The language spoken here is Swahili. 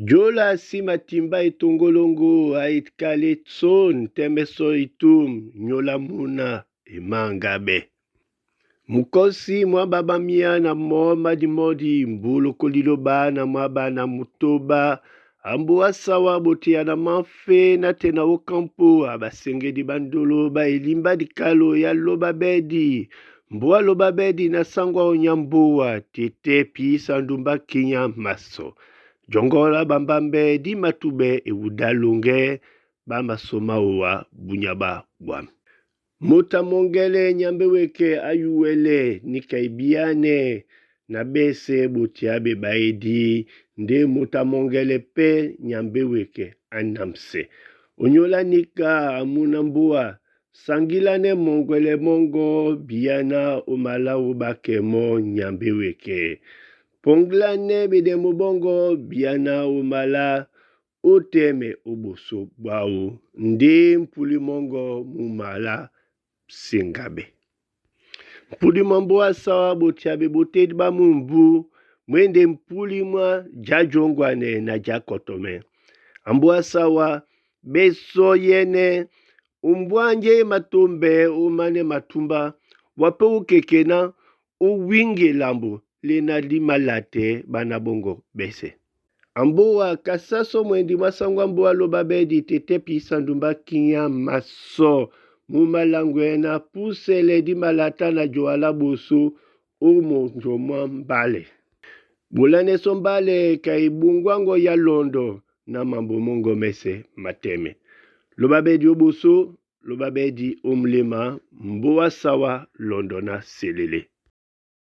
Jola sima timba itongolongo aitkale tson temeso itum nyola muna imangabe. Mukosi mwa baba mia na mo madimodi mbulu koliloba na mwaba na mutoba ambu asawa botia na manfe na tena okampo abasengedi bandolo ba ilimba dikalo ya loba bedi mbua loba bedi na sangwa onyambua tete pisa ndumba kinya maso jongola bambambe di matube eudalunge bamasoma wa bunyaba bwam. Muta mongele nyambeweke ayuwele nikaibiane na bese butiabe baidi nde muta mongele pe nyambeweke anamse. Onyola nika amunambua sangilane mongwele mongo biana umala ubakemo nyambeweke. Ponglane bide mubongo biana umala uteme ubuso bwau ndi mpuli mongo mumala singabe. Mpuli mambo asawa botiabe botedi ba mumbu mwende mpuli mwa jajongwane na jakotome. Ambu asawa beso yene umbwanje matumbe umane matumba wape ukekena uwinge lambu lena limalate banabongo bese. Ambuwa kasaso mwendi masangwa mbuwa lobabedi tete pisa ndumba kinya maso mumalangwena pusele di malata na joala busu umo njomwa mbale. Bulane sombale kaibungwango ya londo na mambo mongo mese mateme. Lobabedi obusu, lobabedi umlima mbuwa sawa londo na selele.